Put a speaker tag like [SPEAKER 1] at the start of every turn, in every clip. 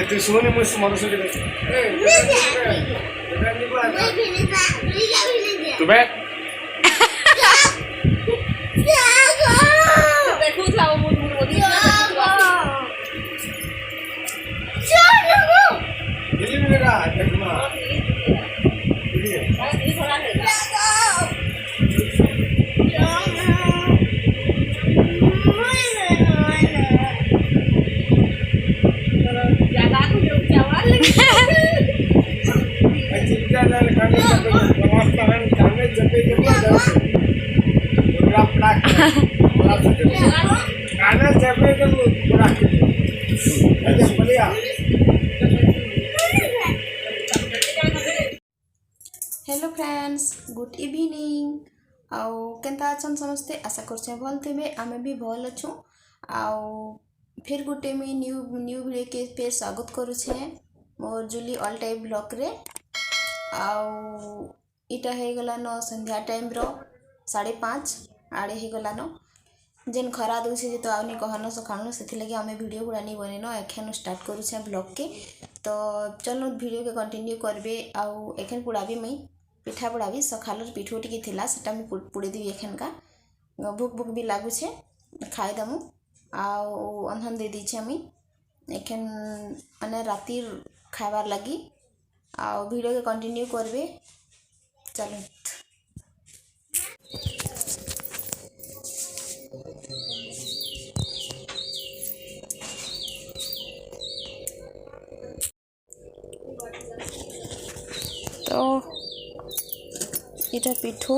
[SPEAKER 1] तू सोनी मुझसे मनुष्य के तू बैठ
[SPEAKER 2] हेलो फ्रेंड्स गुड इवनिंग आउ केंता अछन समस्ते आशा करछे भल थे आमे भी भल अच्छु आउ फिर गुटे में न्यू वीडियो के फिर स्वागत करुछे मोर जूली ऑल टाइप ब्लॉग रे आउ इटा हे गला न संध्या टाइम रो 5:30 आड़े हे गला न जेन खरा दूसरे जे तो आउनी कहन सखाणु से लगे आमे वीडियो गुड़ा नहीं बने न एखन स्टार्ट करुछे ब्लॉग के तो चलो वीडियो के कंटिन्यू करबे आउ एखन पुड़ाबी मई पिठा पुड़ाबी सखालर पिठो टिके थिला सेटा मु पुड़ी देबी एखन का भूख भूख भी लागुछे खाई दमु आउ अंधन दे दीछे मई एखन अने राती खाबार लगी आउ वीडियो के कंटिन्यू करबे चलो तो इटा पिठो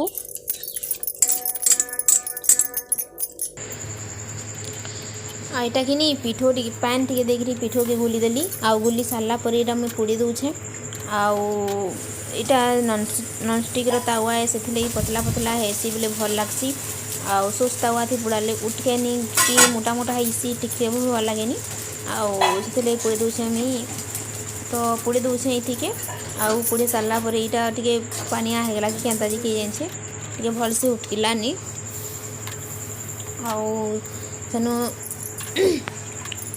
[SPEAKER 2] आईटा कि नहीं पिठो टी पैन टी देखी पिठो के गुली देली आउ गुली सारा पर इटा मुझे पोड़ी दूचे आउ इटा नॉन स्टिक तावा है से पतला पतला है सी बोले भल लगसी आउ सोच तावा थी पुड़ाले उठके नहीं कि मोटा मोटा है टिके भी भल लगे आउ से पोड़ी दूचे मुई तो पोड़ी दूचे ये के आउ पोड़ी सारा पर यहाँ टे पानिया होगा कि केन्ता जी किए जाने टे भल से उठकिलानी आउ सेनु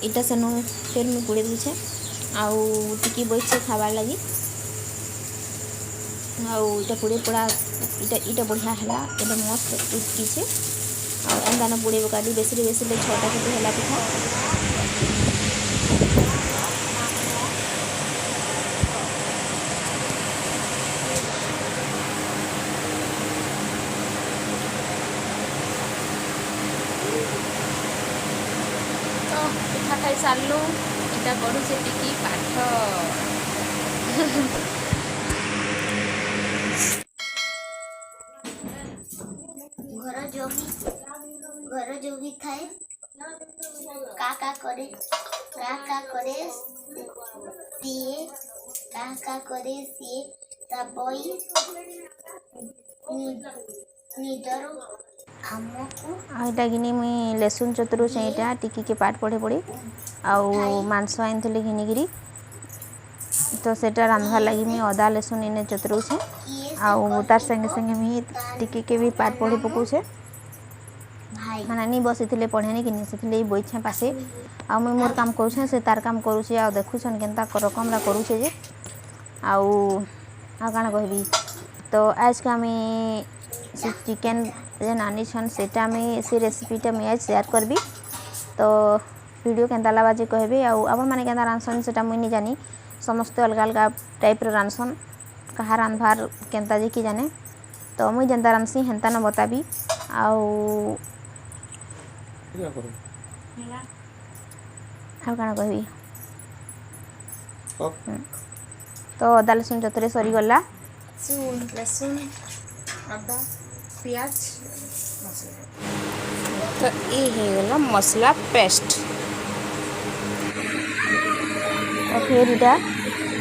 [SPEAKER 2] इटा सेनु फिर मुझे पोड़ी दूचे आउ टिकी बैठे खाबार लगी आउ इटा पोड़ी पोड़ा इटा बढ़िया है इटा मस्त उठकी आउ एंता न पोड़ी पका बेसी बेसी 6टा के है पिठा पिठा खाई सारू इटा पढ़ू से टिकी पाठ
[SPEAKER 3] घर जो भी खाए का करे दिए का करे सी तबई निडर
[SPEAKER 2] आईटा घिनी मुई लेसुन चतुर से यहाँ टिकी के पाठ पढ़े पड़ी आउ मांस आनी घिनिकी तो सेटा रांधवार लगी मुई अदा लेसुन इने चतुर से आउ तार संगे संगे मुई टिकी के भी पाठ पढ़ी पकाउछे माने नहीं बसी पढ़ेनी कि से बैठे पासे आ मुई मोर काम करुछे से तार काम करुछे आ देखुछन केनता रकम करुछे जे आउ आ काना कहबी तो आज का मैं से चिकेन जे नानी छन सेटा में से रेसिपीटा मैं आज शेयर करबी तो वीडियो केंता लगा जे कहबे आपण माने केंता रांधसन सेटा मुई नहीं जानी समस्ते अलग अलग टाइप रो रांधसन कहा रांधबार केंता जे कि जाने तो मुई जेंता रांधसी हेंता न बताबी आउ
[SPEAKER 1] क्या करो
[SPEAKER 2] हम काना कहबी
[SPEAKER 1] अब
[SPEAKER 2] तो अदा लसुन जतरे सरी गला लसुन अदा प्याज तो ये है मसला पेस्ट तो फिर इटा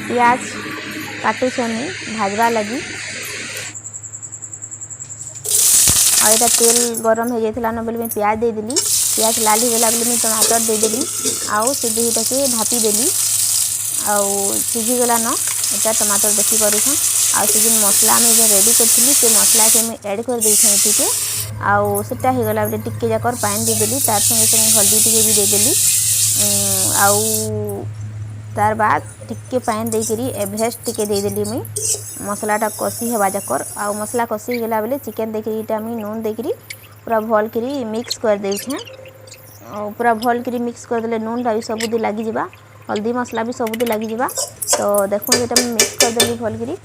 [SPEAKER 2] प्याज काटुछनी भाजवा लगी और इटा तेल गरम हो जाता न बोले मैं प्याज दे देली प्याज लाल हो गला बोले मैं टमाटर दे देली आउ से दुईटा के भापी देली आउ सिझी गला न इटा टमाटर देखी पारुछन आ से जिन मसला में जो रेडी करथिली से मसला के मैं ऐड कर देछन एटिके आउ सेटा हो गला बोले टिके जाकर पानी दे देली तार संगे संगे हल्दी टिके भी दे देली आउ तार बाद टिके पानी दे करी एवरेस्ट टिके दे देली मैं मसलाटा कसी हेबा जाकर आउ मसला कसी गला बोले चिकन दे करी इटा मैं नून दे करी पूरा भल करी मिक्स कर देछे और पूरा भल करी मिक्स कर देले नून टा भी सबुदी लागी जिबा हल्दी मसला भी सबुदी लागी जिबा तो देखो ये मैं मिक्स कर देली भल करी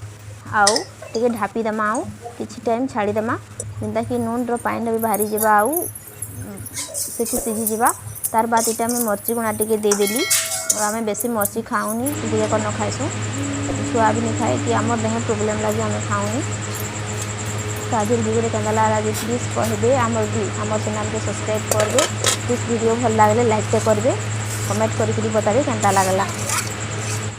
[SPEAKER 2] आउ टिके ढापी देमा आउ किछि टाइम छाड़ी देमा जिंदा कि नून रो पानी भी बाहरी जिबा आउ सेठी सिझी जिबा तार बाद इटा मैं मर्ची गुणा टिके दे देली और आमे बेसी मर्ची खाऊनी टिके कर न खाइसु छुआ भी नहीं खाए कि आमर देह प्रॉब्लम लगे आमे खाऊनी तो आज वीडियो केंता लगे प्लीज कहबे आमर चैनल के सब्सक्राइब करबे प्लीज वीडियो भल लागले लाइक करबे कमेंट करके बताबे केंता लागला।